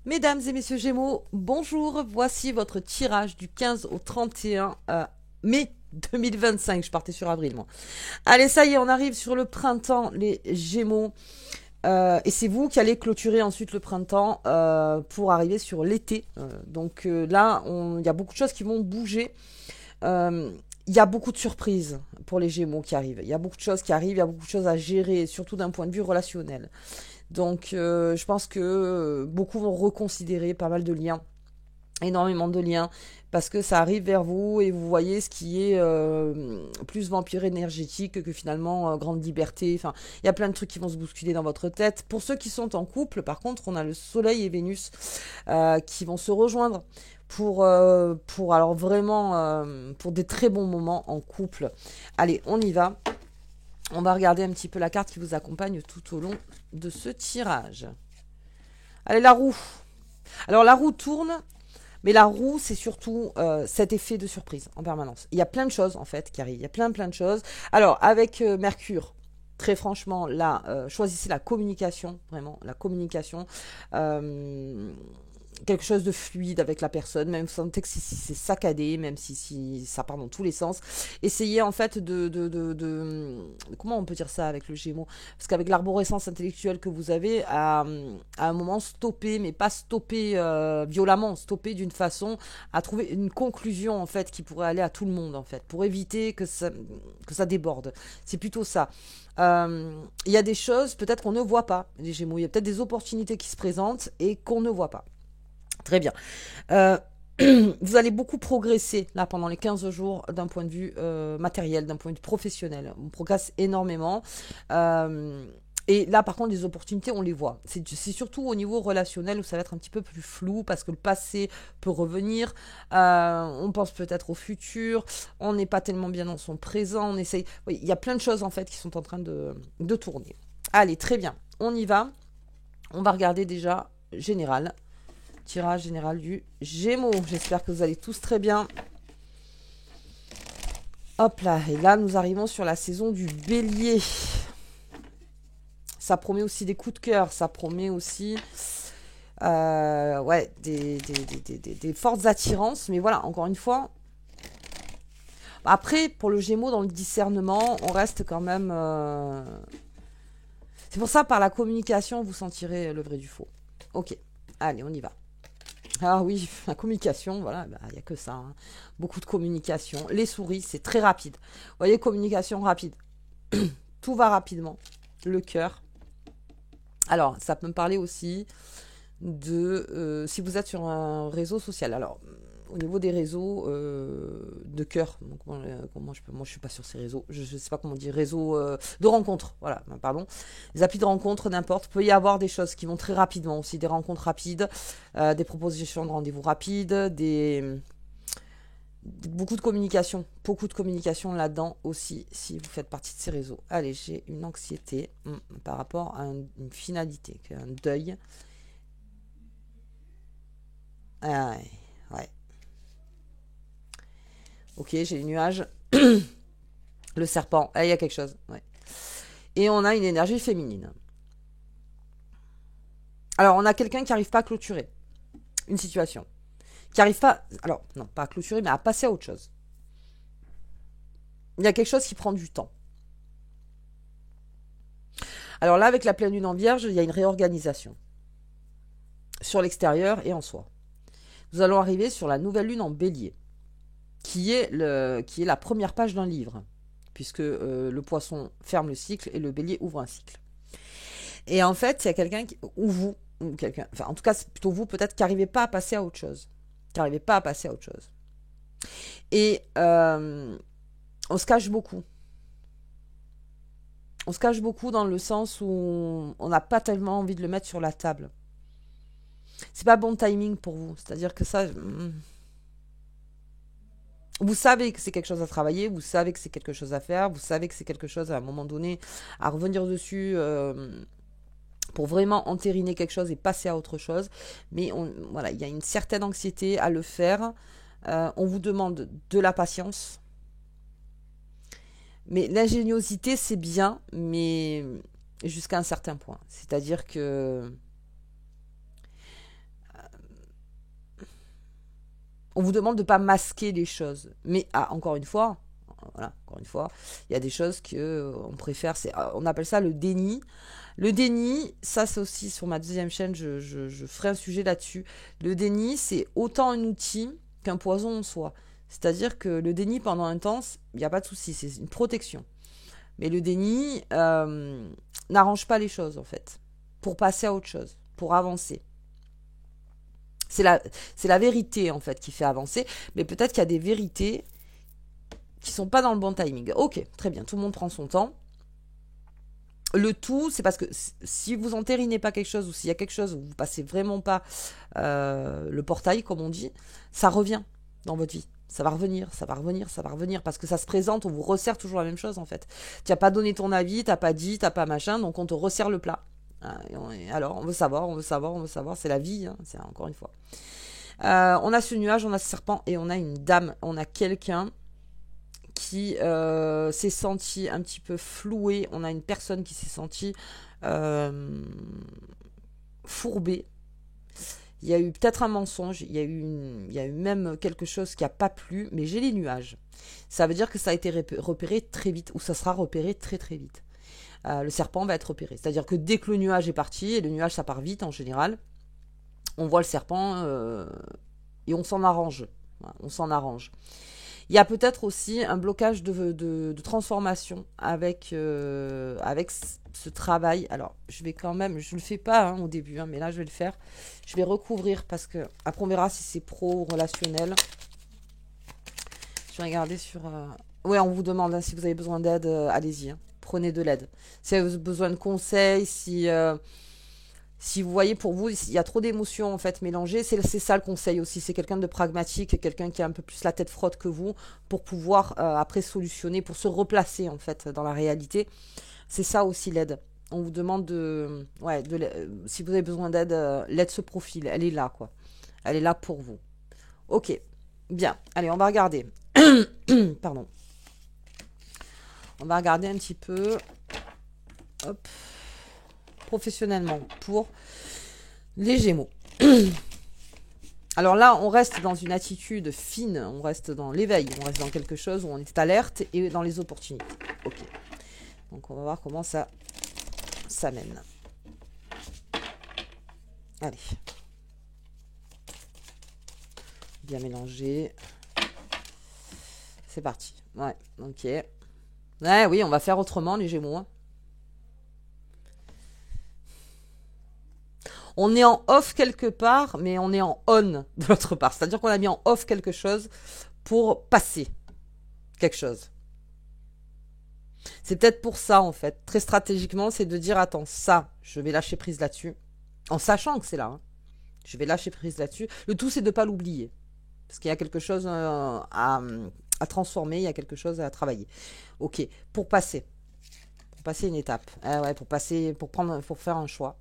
Mesdames et messieurs Gémeaux, bonjour, voici votre tirage du 15 au 31 mai 2025. Je partais sur avril, moi. Allez, ça y est, on arrive sur le printemps, les Gémeaux. Et c'est vous qui allez clôturer ensuite le printemps pour arriver sur l'été. Là, il y a beaucoup de choses qui vont bouger. Il y a beaucoup de surprises pour les Gémeaux qui arrivent. Il y a beaucoup de choses qui arrivent, il y a beaucoup de choses à gérer, surtout d'un point de vue relationnel. Je pense que beaucoup vont reconsidérer pas mal de liens, énormément de liens, parce que ça arrive vers vous et vous voyez ce qui est plus vampire énergétique que finalement grande liberté. Enfin, il y a plein de trucs qui vont se bousculer dans votre tête. Pour ceux qui sont en couple, par contre, on a le Soleil et Vénus qui vont se rejoindre pour alors vraiment pour des très bons moments en couple. Allez, on y va. On va regarder un petit peu la carte qui vous accompagne tout au long de ce tirage. Allez, la roue. Alors, la roue tourne, mais la roue, c'est surtout cet effet de surprise en permanence. Il y a plein de choses, en fait, qui arrivent. Il y a plein de choses. Alors, avec Mercure, très franchement, là, choisissez la communication, vraiment, la communication. Quelque chose de fluide avec la personne, même si c'est saccadé, même si ça part dans tous les sens. Essayez en fait comment on peut dire ça avec le Gémeaux? Parce qu'avec l'arborescence intellectuelle que vous avez, à un moment stopper, mais pas stopper violemment, stopper d'une façon à trouver une conclusion en fait qui pourrait aller à tout le monde en fait, pour éviter que ça déborde. C'est plutôt ça. Il y a des choses peut-être qu'on ne voit pas, les Gémeaux. Il y a peut-être des opportunités qui se présentent et qu'on ne voit pas. Très bien. Euh, vous allez beaucoup progresser là pendant les 15 jours d'un point de vue matériel, d'un point de vue professionnel. On progresse énormément. Et là, par contre, les opportunités, on les voit. C'est surtout au niveau relationnel où ça va être un petit peu plus flou parce que le passé peut revenir. On pense peut-être au futur. On n'est pas tellement bien dans son présent. On essaye. Oui, il y a plein de choses en fait qui sont en train de tourner. Allez, très bien. On y va. On va regarder déjà général. Tirage général du Gémeaux. J'espère que vous allez tous très bien. Hop là, et là nous arrivons sur la saison du Bélier. Ça promet aussi des coups de cœur, ça promet aussi des fortes attirances. Mais voilà, encore une fois, après pour le Gémeaux dans le discernement, on reste quand même... C'est pour ça par la communication vous sentirez le vrai du faux. Ok, allez on y va. Ah oui, la communication, voilà, il n'y a que ça. Hein. Beaucoup de communication. Les souris, c'est très rapide. Vous voyez, communication rapide. Tout va rapidement. Le cœur. Alors, ça peut me parler aussi de si vous êtes sur un réseau social. Alors, au niveau des réseaux de cœur, donc moi je suis pas sur ces réseaux, je sais pas comment dire, réseaux de rencontres, voilà, pardon, les applis de rencontres, n'importe, peut y avoir des choses qui vont très rapidement aussi, des rencontres rapides, des propositions de rendez-vous rapides, beaucoup de communication là-dedans aussi, si vous faites partie de ces réseaux. Allez, j'ai une anxiété par rapport à une finalité, un deuil. Ah, ouais. Ok, j'ai les nuages. Le serpent. Il y a quelque chose. Ouais. Et on a une énergie féminine. Alors, on a quelqu'un qui n'arrive pas à clôturer une situation. Qui n'arrive pas... Alors, non, pas à clôturer, mais à passer à autre chose. Il y a quelque chose qui prend du temps. Alors là, avec la pleine lune en vierge, il y a une réorganisation. Sur l'extérieur et en soi. Nous allons arriver sur la nouvelle lune en bélier. Qui est la première page d'un livre. Puisque le poisson ferme le cycle et le bélier ouvre un cycle. Et en fait, il y a quelqu'un ou vous, ou quelqu'un, enfin en tout cas c'est plutôt vous peut-être qui n'arrivez pas à passer à autre chose. Et on se cache beaucoup. On se cache beaucoup dans le sens où on n'a pas tellement envie de le mettre sur la table. C'est pas bon timing pour vous. C'est-à-dire que ça... Vous savez que c'est quelque chose à travailler, vous savez que c'est quelque chose à faire, vous savez que c'est quelque chose à un moment donné à revenir dessus pour vraiment entériner quelque chose et passer à autre chose. Mais voilà, il y a une certaine anxiété à le faire. On vous demande de la patience. Mais l'ingéniosité, c'est bien, mais jusqu'à un certain point. C'est-à-dire que On vous demande de ne pas masquer les choses. Mais encore une fois, voilà, encore une fois, il y a des choses que on préfère. On appelle ça le déni. Le déni, ça c'est aussi sur ma deuxième chaîne, je ferai un sujet là-dessus. Le déni, c'est autant un outil qu'un poison en soi. C'est-à-dire que le déni, pendant un temps, il n'y a pas de souci, c'est une protection. Mais le déni n'arrange pas les choses, en fait, pour passer à autre chose, pour avancer. C'est la vérité, en fait, qui fait avancer. Mais peut-être qu'il y a des vérités qui sont pas dans le bon timing. Ok, très bien, tout le monde prend son temps. Le tout, c'est parce que si vous entérinez pas quelque chose, ou s'il y a quelque chose où vous passez vraiment pas le portail, comme on dit, ça revient dans votre vie. Ça va revenir, ça va revenir, ça va revenir, parce que ça se présente, on vous resserre toujours la même chose, en fait. Tu n'as pas donné ton avis, tu n'as pas dit, tu n'as pas machin, donc on te resserre le plat. Alors, on veut savoir, on veut savoir, on veut savoir, c'est la vie, hein, c'est encore une fois. On a ce nuage, on a ce serpent, et on a une dame, on a quelqu'un qui s'est senti un petit peu floué, on a une personne qui s'est sentie fourbée. Il y a eu peut-être un mensonge, il y a eu même quelque chose qui n'a pas plu, mais j'ai les nuages. Ça veut dire que ça a été repéré très vite, ou ça sera repéré très très vite. Le serpent va être repéré. C'est-à-dire que dès que le nuage est parti, et le nuage ça part vite en général, on voit le serpent et on s'en arrange. Voilà, on s'en arrange. Il y a peut-être aussi un blocage de transformation avec ce travail. Alors, je vais quand même, je ne le fais pas au début, mais là, je vais le faire. Je vais recouvrir parce que, après, on verra si c'est pro ou relationnel. Je vais regarder sur... Oui, on vous demande, si vous avez besoin d'aide, allez-y. Prenez de l'aide. Si vous avez besoin de conseils, si vous voyez pour vous, il y a trop d'émotions en fait mélangées, c'est ça le conseil aussi. C'est quelqu'un de pragmatique, quelqu'un qui a un peu plus la tête froide que vous pour pouvoir après solutionner, pour se replacer en fait dans la réalité. C'est ça aussi l'aide. On vous demande si vous avez besoin d'aide, l'aide se profile, elle est là quoi. Elle est là pour vous. Ok, bien. Allez, on va regarder. Pardon. On va regarder un petit peu. Hop. Professionnellement pour les Gémeaux. Alors là, on reste dans une attitude fine, on reste dans l'éveil, on reste dans quelque chose où on est alerte et dans les opportunités. Ok. Donc on va voir comment ça s'amène. Allez. Bien mélanger. C'est parti. Ouais, ok. Ouais, oui, on va faire autrement les Gémeaux. Hein. On est en off quelque part, mais on est en on de l'autre part. C'est-à-dire qu'on a mis en off quelque chose pour passer quelque chose. C'est peut-être pour ça, en fait. Très stratégiquement, c'est de dire, attends, ça, je vais lâcher prise là-dessus. En sachant que c'est là. Hein. Je vais lâcher prise là-dessus. Le tout, c'est de ne pas l'oublier. Parce qu'il y a quelque chose à transformer, il y a quelque chose à travailler. Ok, pour passer. Pour passer une étape. Ouais, pour faire un choix.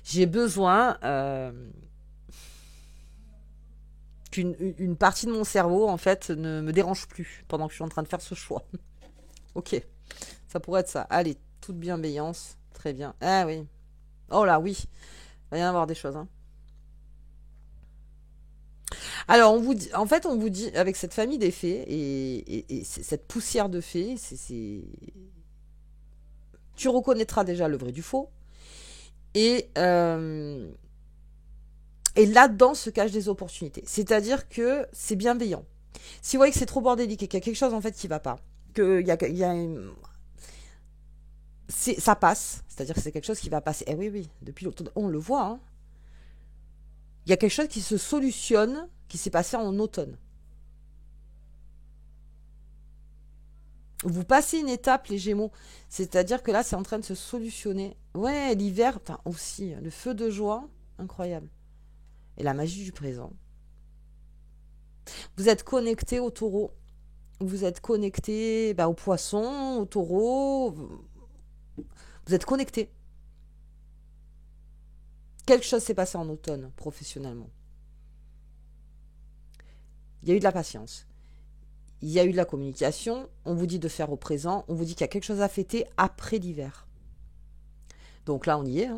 J'ai besoin qu'une partie de mon cerveau, en fait, ne me dérange plus pendant que je suis en train de faire ce choix. Ok, ça pourrait être ça. Allez, toute bienveillance, très bien. Ah oui. Oh là, oui. Il va y en avoir des choses. Hein. Alors, en fait, on vous dit, avec cette famille des fées et cette poussière de fées, tu reconnaîtras déjà le vrai du faux. Et là-dedans se cachent des opportunités. C'est-à-dire que c'est bienveillant. Si vous voyez que c'est trop bordélique et qu'il y a quelque chose en fait qui ne va pas, ça passe, c'est-à-dire que c'est quelque chose qui va passer. Eh oui, depuis l'automne, on le voit. Hein. Il y a quelque chose qui se solutionne, qui s'est passé en automne. Vous passez une étape, les Gémeaux. C'est-à-dire que là, c'est en train de se solutionner. Ouais, l'hiver, enfin aussi, le feu de joie, incroyable. Et la magie du présent. Vous êtes connecté au taureau. Vous êtes connecté au poisson, au taureau. Vous êtes connecté. Quelque chose s'est passé en automne, professionnellement. Il y a eu de la patience. Il y a eu de la communication. On vous dit de faire au présent. On vous dit qu'il y a quelque chose à fêter après l'hiver. Donc là, on y est.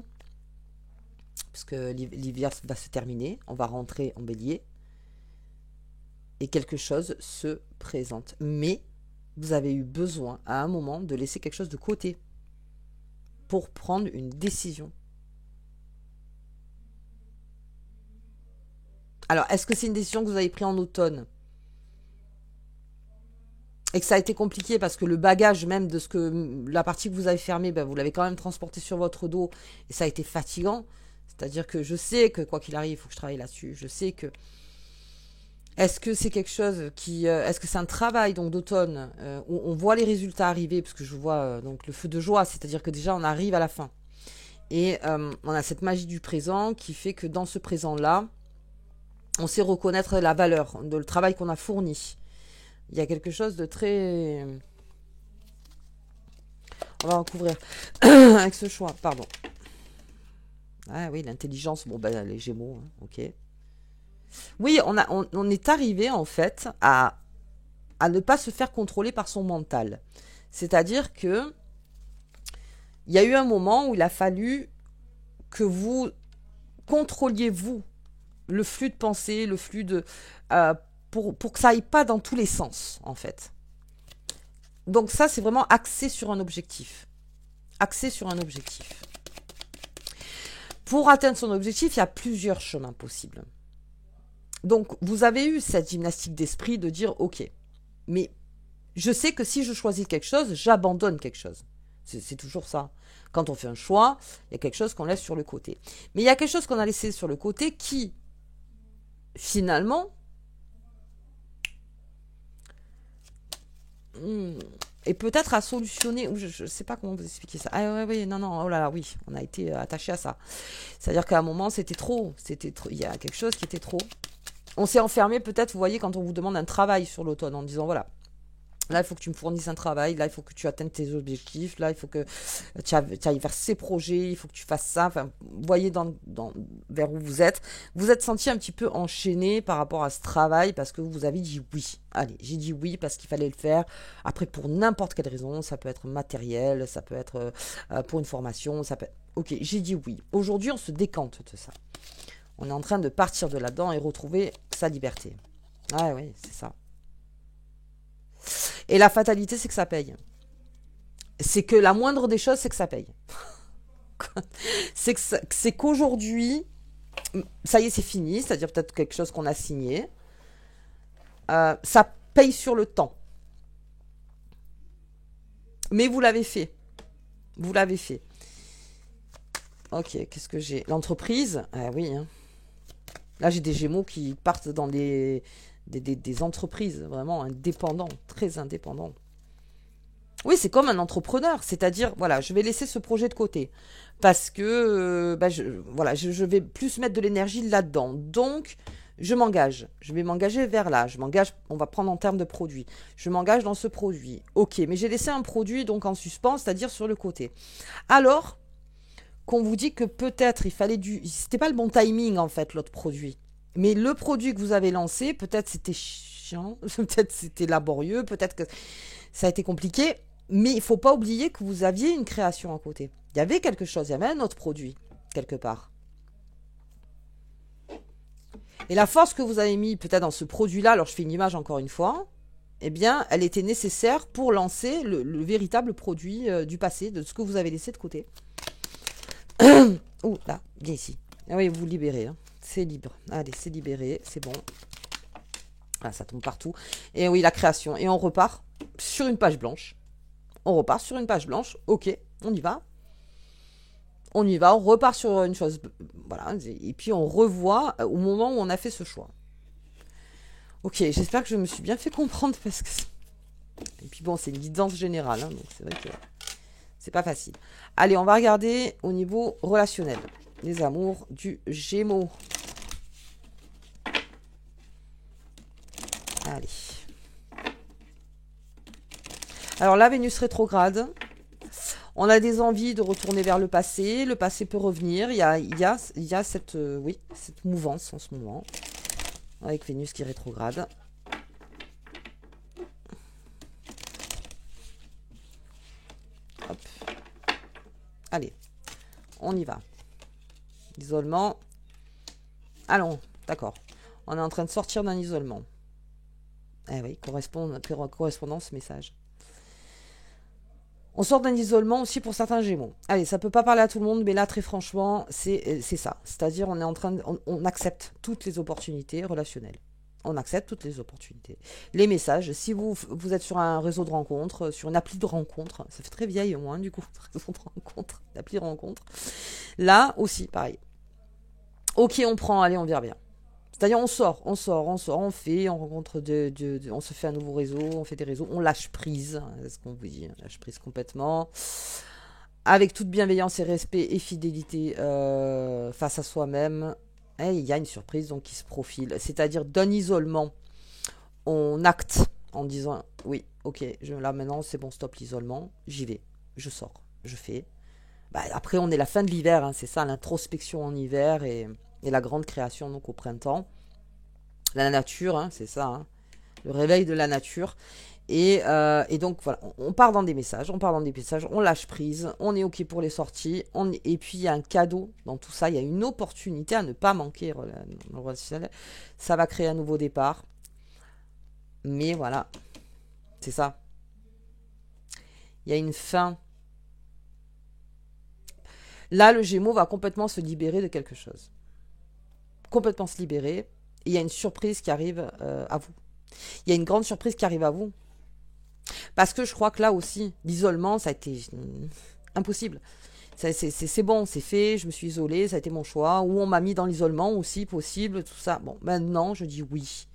Puisque l'hiver va se terminer. On va rentrer en bélier. et quelque chose se présente. Mais vous avez eu besoin à un moment de laisser quelque chose de côté pour prendre une décision. Alors, est-ce que c'est une décision que vous avez prise en automne et que ça a été compliqué parce que le bagage même de la partie que vous avez fermée, ben, vous l'avez quand même transporté sur votre dos et ça a été fatigant. C'est-à-dire que je sais que quoi qu'il arrive, il faut que je travaille là-dessus. Je sais que... Est-ce que c'est quelque chose qui... est-ce que c'est un travail donc d'automne où on voit les résultats arriver, parce que je vois donc le feu de joie, c'est-à-dire que déjà on arrive à la fin. Et on a cette magie du présent qui fait que dans ce présent-là, on sait reconnaître la valeur de le travail qu'on a fourni. Il y a quelque chose de très... On va recouvrir avec ce choix, pardon. Ah oui, l'intelligence, bon ben les Gémeaux, hein, ok. Oui, on est arrivé en fait à ne pas se faire contrôler par son mental. C'est-à-dire que il y a eu un moment où il a fallu que vous contrôliez vous le flux de pensée, le flux de pour que ça aille pas dans tous les sens en fait. Donc ça c'est vraiment axé sur un objectif. Axé sur un objectif. Pour atteindre son objectif, il y a plusieurs chemins possibles. Donc, vous avez eu cette gymnastique d'esprit de dire, ok, mais je sais que si je choisis quelque chose, j'abandonne quelque chose. C'est toujours ça. Quand on fait un choix, il y a quelque chose qu'on laisse sur le côté. Mais il y a quelque chose qu'on a laissé sur le côté qui, finalement, est peut-être à solutionner, ou je ne sais pas comment vous expliquer ça. Ah oui, non, oh là là, oui, on a été attaché à ça. C'est-à-dire qu'à un moment, c'était trop, il y a quelque chose qui était trop. On s'est enfermé peut-être, vous voyez, quand on vous demande un travail sur l'automne, en disant, voilà, là, il faut que tu me fournisses un travail, là, il faut que tu atteignes tes objectifs, là, il faut que tu ailles vers ces projets, il faut que tu fasses ça. Enfin, vous voyez vers où vous êtes. Vous êtes senti un petit peu enchaîné par rapport à ce travail parce que vous avez dit oui. Allez, j'ai dit oui parce qu'il fallait le faire. Après, pour n'importe quelle raison, ça peut être matériel, ça peut être pour une formation, ça peut être... Ok, j'ai dit oui. Aujourd'hui, on se décante de ça. On est en train de partir de là-dedans et retrouver sa liberté. Ah oui, c'est ça. Et la fatalité, c'est que ça paye. C'est que la moindre des choses, c'est que ça paye. c'est qu'aujourd'hui, ça y est, c'est fini. C'est-à-dire peut-être quelque chose qu'on a signé. Ça paye sur le temps. Mais vous l'avez fait. Vous l'avez fait. Ok, qu'est-ce que j'ai? L'entreprise. Ah oui, hein. Là, j'ai des Gémeaux qui partent dans des entreprises vraiment indépendants, très indépendants. Oui, c'est comme un entrepreneur, c'est-à-dire, voilà, je vais laisser ce projet de côté parce que je vais plus mettre de l'énergie là-dedans. Donc, je m'engage. Je vais m'engager vers là. Je m'engage, on va prendre en termes de produit. Je m'engage dans ce produit. Ok, mais j'ai laissé un produit donc en suspens, c'est-à-dire sur le côté. Alors, qu'on vous dit que peut-être il fallait c'était pas le bon timing en fait, l'autre produit. Mais le produit que vous avez lancé, peut-être c'était chiant, peut-être c'était laborieux, peut-être que ça a été compliqué, mais il faut pas oublier que vous aviez une création à côté. Il y avait quelque chose, il y avait un autre produit, quelque part. Et la force que vous avez mis peut-être dans ce produit-là, alors je fais une image encore une fois, eh bien, elle était nécessaire pour lancer le véritable produit du passé, de ce que vous avez laissé de côté. Oh, là, viens ici. Ah oui, vous libérez. Hein. C'est libre. Allez, c'est libéré. C'est bon. Ah, ça tombe partout. Et oui, la création. Et on repart sur une page blanche. On repart sur une page blanche. Ok, on y va. On y va. On repart sur une chose. Voilà. Et puis, on revoit au moment où on a fait ce choix. Ok, j'espère que je me suis bien fait comprendre parce que... Et puis bon, c'est une guidance générale. Hein, donc, c'est vrai que... c'est pas facile. Allez, on va regarder au niveau relationnel. Les amours du Gémeaux. Allez. Alors, la Vénus rétrograde. On a des envies de retourner vers le passé. Le passé peut revenir. Il y a cette mouvance en ce moment. Avec Vénus qui rétrograde. Hop. Allez, on y va. Isolement. Allons, d'accord. On est en train de sortir d'un isolement. Eh oui, correspondance, message. On sort d'un isolement aussi pour certains Gémeaux. Allez, ça peut pas parler à tout le monde, mais là, très franchement, c'est ça. C'est-à-dire, on est en train on accepte toutes les opportunités relationnelles. On accepte toutes les opportunités. Les messages, si vous êtes sur un réseau de rencontres, sur une appli de rencontres, ça fait très vieille au moins, du coup, réseau de rencontres, l'appli de rencontres. Là aussi, pareil. Ok, on prend, allez, on verra bien. C'est-à-dire, on fait, on rencontre on se fait un nouveau réseau, on fait des réseaux, on lâche prise, hein, c'est ce qu'on vous dit, on lâche prise complètement, avec toute bienveillance et respect et fidélité face à soi-même. Et il y a une surprise donc qui se profile, c'est-à-dire d'un isolement, on acte en disant, oui, ok, là maintenant c'est bon, stop l'isolement, j'y vais, je sors, je fais. Bah, après, on est la fin de l'hiver, hein, c'est ça, l'introspection en hiver et la grande création donc au printemps. La nature, hein, c'est ça, hein, le réveil de la nature. Et donc voilà, on part dans des messages, on lâche prise, on est ok pour les sorties, et puis il y a un cadeau dans tout ça, il y a une opportunité à ne pas manquer dans le relationnel. Ça va créer un nouveau départ, mais voilà, c'est ça. Il y a une fin. Là, le Gémeaux va complètement se libérer de quelque chose. Complètement se libérer. Et il y a une surprise qui arrive à vous. Il y a une grande surprise qui arrive à vous. Parce que je crois que là aussi, l'isolement, ça a été impossible. C'est bon, c'est fait, je me suis isolée, ça a été mon choix. Ou on m'a mis dans l'isolement aussi, possible, tout ça. Bon, maintenant, je dis oui.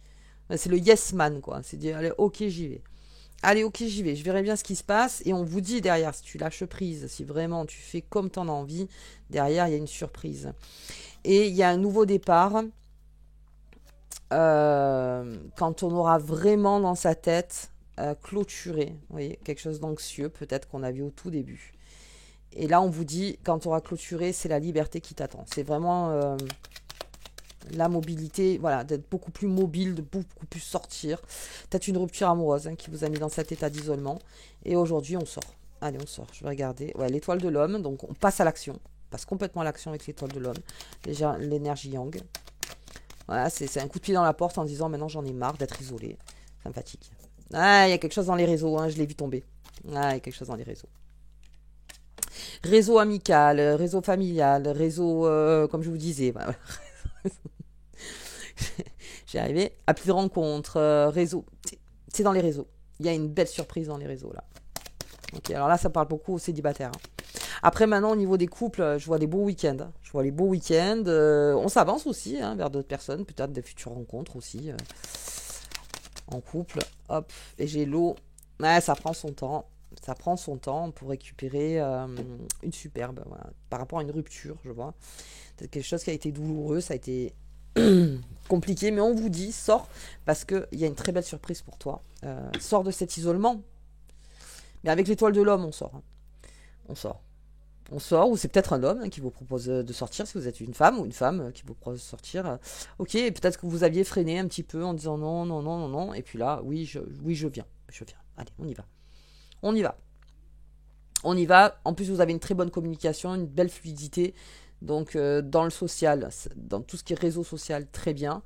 C'est le yes man, quoi. C'est dire, allez, ok, j'y vais. Allez, ok, j'y vais. Je verrai bien ce qui se passe. Et on vous dit derrière, si tu lâches prise, si vraiment tu fais comme t'en as envie, derrière, il y a une surprise. Et il y a un nouveau départ. Quand on aura vraiment dans sa tête clôturé, vous voyez, quelque chose d'anxieux, peut-être qu'on a vu au tout début. Et là, on vous dit, quand tu auras clôturé, c'est la liberté qui t'attend. C'est vraiment la mobilité, voilà, d'être beaucoup plus mobile, de beaucoup plus sortir. Peut-être une rupture amoureuse qui vous a mis dans cet état d'isolement. Et aujourd'hui, on sort. Allez, on sort. Je vais regarder. Ouais, l'étoile de l'homme. Donc, on passe à l'action. On passe complètement à l'action avec l'étoile de l'homme. Déjà, l'énergie yang. Voilà, c'est un coup de pied dans la porte en disant maintenant j'en ai marre d'être isolé. Ça me fatigue. Ah, il y a quelque chose dans les réseaux, hein, je l'ai vu tomber. Ah, il y a quelque chose dans les réseaux. Réseau amical, réseau familial, réseau, comme je vous disais. Voilà. J'ai arrivé. Appli de rencontre, réseau. C'est dans les réseaux. Il y a une belle surprise dans les réseaux là. Ok, alors là, ça parle beaucoup aux célibataires. Après, maintenant, au niveau des couples, je vois des beaux week-ends. Je vois les beaux week-ends. On s'avance aussi vers d'autres personnes, peut-être des futures rencontres aussi. En couple. Hop, et j'ai l'eau. Ouais, ça prend son temps. Ça prend son temps pour récupérer une superbe. Voilà. Par rapport à une rupture, je vois. C'est quelque chose qui a été douloureux, ça a été compliqué, mais on vous dit, sors, parce qu'il y a une très belle surprise pour toi. Sors de cet isolement. Mais avec l'étoile de l'homme, on sort. Hein. On sort. On sort, ou c'est peut-être un homme qui vous propose de sortir, si vous êtes une femme, ou une femme qui vous propose de sortir. Ok, et peut-être que vous aviez freiné un petit peu en disant non, non, non, non, non, et puis là, oui, je viens, je viens. Allez, on y va. On y va. On y va. En plus, vous avez une très bonne communication, une belle fluidité. Donc, dans le social, dans tout ce qui est réseau social, très bien.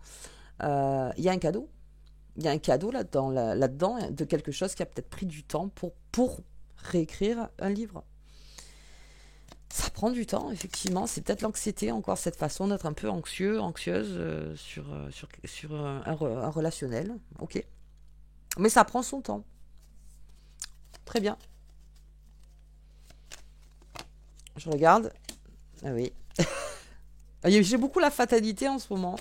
Il y a un cadeau. Il y a un cadeau là-dedans, de quelque chose qui a peut-être pris du temps pour réécrire un livre. Ça prend du temps, effectivement. C'est peut-être l'anxiété, encore cette façon d'être un peu anxieuse sur un relationnel. Ok. Mais ça prend son temps. Très bien. Je regarde. Ah oui. J'ai beaucoup la fatalité en ce moment.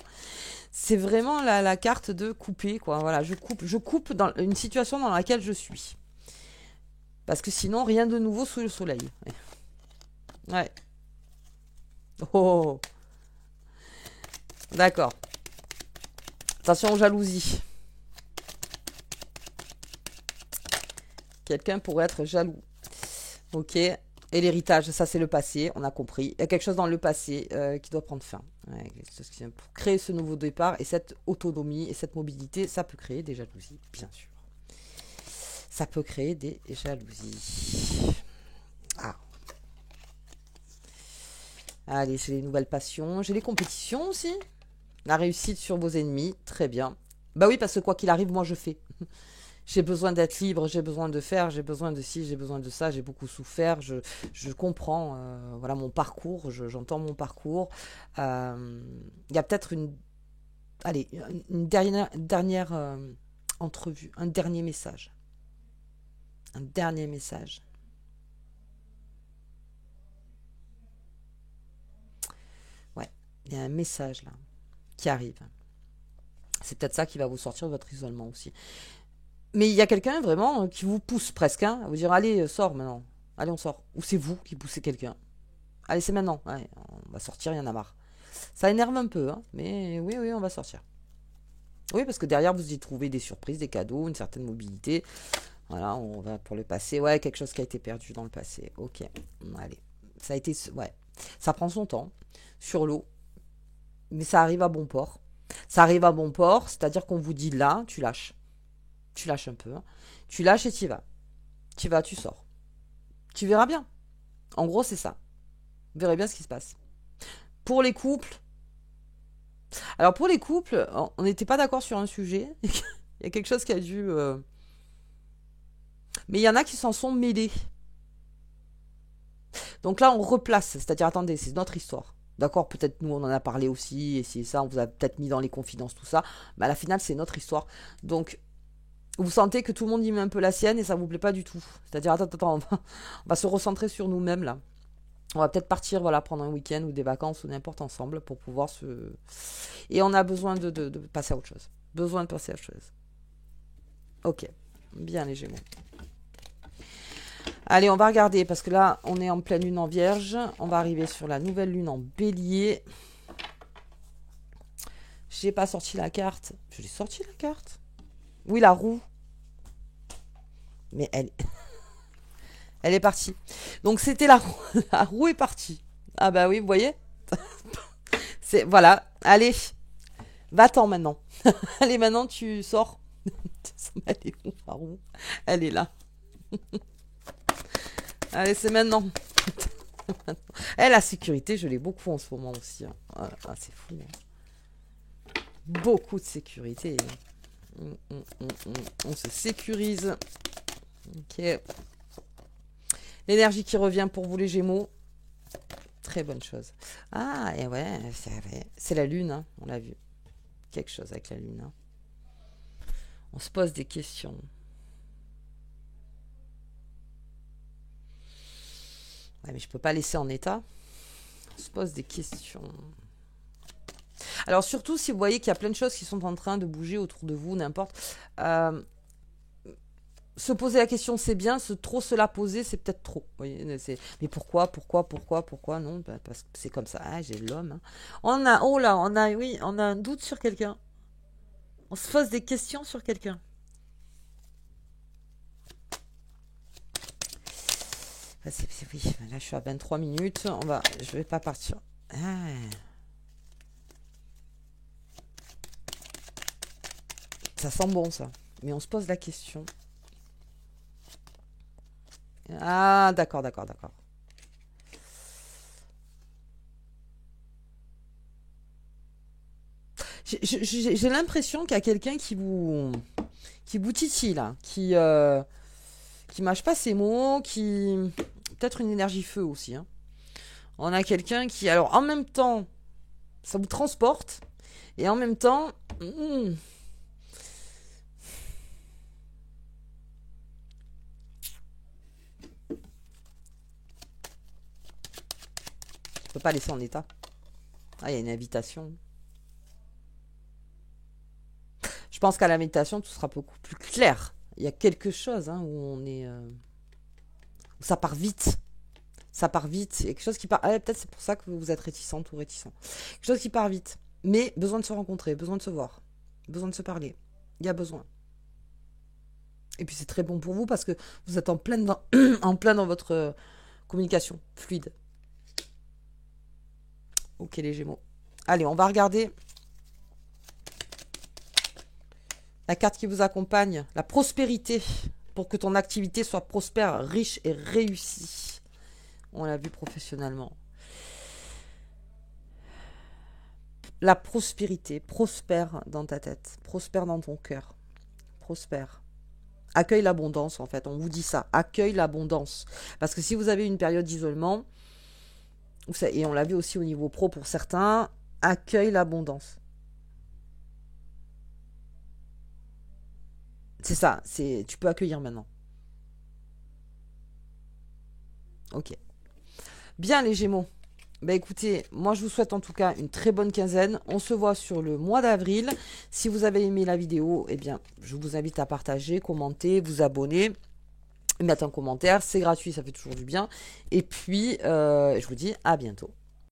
C'est vraiment la carte de couper, quoi. Voilà, je coupe dans une situation dans laquelle je suis. Parce que sinon, rien de nouveau sous le soleil. Ouais. Oh. D'accord. Attention aux jalousies. Quelqu'un pourrait être jaloux. Ok. Et l'héritage, ça c'est le passé, on a compris. Il y a quelque chose dans le passé qui doit prendre fin. Ouais, pour créer ce nouveau départ et cette autonomie et cette mobilité, ça peut créer des jalousies, bien sûr. Ça peut créer des jalousies. Ah. Allez, j'ai les nouvelles passions. J'ai les compétitions aussi. La réussite sur vos ennemis, très bien. Bah oui, parce que quoi qu'il arrive, moi je fais. J'ai besoin d'être libre, j'ai besoin de faire, j'ai besoin de ci, j'ai besoin de ça, j'ai beaucoup souffert, je comprends voilà mon parcours, j'entends mon parcours. Il y a peut-être allez, une dernière entrevue, un dernier message. Un dernier message. Ouais, il y a un message là qui arrive. C'est peut-être ça qui va vous sortir de votre isolement aussi. Mais il y a quelqu'un vraiment qui vous pousse presque, hein, à vous dire allez, sors maintenant. Allez, on sort. Ou c'est vous qui poussez quelqu'un. Allez, c'est maintenant. Ouais, on va sortir, il y en a marre. Ça énerve un peu, hein, mais oui, oui, on va sortir. Oui, parce que derrière, vous y trouvez des surprises, des cadeaux, une certaine mobilité. Voilà, on va pour le passé. Ouais, quelque chose qui a été perdu dans le passé. Ok, allez. Ça a été. Ouais, ça prend son temps sur l'eau, mais ça arrive à bon port. Ça arrive à bon port, c'est-à-dire qu'on vous dit là, tu lâches. Tu lâches un peu. Hein. Tu lâches et tu y vas. Tu vas, tu sors. Tu verras bien. En gros, c'est ça. Vous verrez bien ce qui se passe. Pour les couples. Alors, pour les couples, on n'était pas d'accord sur un sujet. Il y a quelque chose qui a dû. Mais il y en a qui s'en sont mêlés. Donc là, on replace. C'est-à-dire, attendez, c'est notre histoire. D'accord, peut-être nous, on en a parlé aussi. Et c'est ça, on vous a peut-être mis dans les confidences, tout ça. Mais à la finale, c'est notre histoire. Donc, vous sentez que tout le monde y met un peu la sienne et ça vous plaît pas du tout. C'est-à-dire, attends, on va se recentrer sur nous-mêmes là. On va peut-être partir, voilà, prendre un week-end ou des vacances ou n'importe ensemble pour pouvoir se. Et on a besoin de passer à autre chose. Besoin de passer à autre chose. Ok, bien les Gémeaux. Allez, on va regarder parce que là, on est en pleine lune en Vierge. On va arriver sur la nouvelle lune en Bélier. J'ai pas sorti la carte. Je l'ai sorti la carte. Oui, la roue. Mais elle est partie. Donc c'était la roue. La roue est partie. Ah bah oui, vous voyez. C'est voilà. Allez, va-t'en maintenant. Allez, maintenant tu sors. Elle est où la roue? Elle est là. Allez, c'est maintenant. La sécurité, je l'ai beaucoup en ce moment aussi. Hein. Ah, c'est fou. Hein. Beaucoup de sécurité. On se sécurise. Ok. L'énergie qui revient pour vous les Gémeaux. Très bonne chose. Ah, et ouais, c'est la lune, hein, on l'a vu. Quelque chose avec la lune. Hein. On se pose des questions. Ouais, mais je peux pas laisser en état. On se pose des questions. Alors surtout si vous voyez qu'il y a plein de choses qui sont en train de bouger autour de vous, n'importe. Se poser la question, c'est bien. Trop se la poser, c'est peut-être trop. Vous voyez, mais pourquoi non, parce que c'est comme ça. Ah, j'ai l'homme. Hein. Oh là, on a un doute sur quelqu'un. On se pose des questions sur quelqu'un. Oui, là je suis à 23 minutes. Je vais pas partir. Ah. Ça sent bon ça. Mais on se pose la question. Ah, d'accord. J'ai l'impression qu'il y a quelqu'un qui vous titille là, qui mâche pas ses mots, qui peut-être une énergie feu aussi. Hein. On a quelqu'un qui, alors en même temps, ça vous transporte et en même temps, je peux pas laisser en état. Ah, il y a une invitation. Je pense qu'à la méditation, tout sera beaucoup plus clair. Il y a quelque chose hein, où on est, où ça part vite. Ça part vite. Il y a quelque chose qui part. Ah, peut-être c'est pour ça que vous êtes réticente ou réticent. Quelque chose qui part vite. Mais besoin de se rencontrer, besoin de se voir, besoin de se parler. Il y a besoin. Et puis c'est très bon pour vous parce que vous êtes en plein dans votre communication fluide. Ok les Gémeaux. Allez, on va regarder la carte qui vous accompagne, la prospérité, pour que ton activité soit prospère, riche et réussie. On l'a vu professionnellement. La prospérité, prospère dans ta tête, prospère dans ton cœur, prospère. Accueille l'abondance, en fait. On vous dit ça. Accueille l'abondance. Parce que si vous avez une période d'isolement, et on l'a vu aussi au niveau pro pour certains, accueille l'abondance. C'est ça. Tu peux accueillir maintenant. Ok. Bien, les Gémeaux. Bah écoutez, moi je vous souhaite en tout cas une très bonne quinzaine. On se voit sur le mois d'avril. Si vous avez aimé la vidéo, eh bien, je vous invite à partager, commenter, vous abonner, mettre un commentaire. C'est gratuit, ça fait toujours du bien. Et puis, je vous dis à bientôt.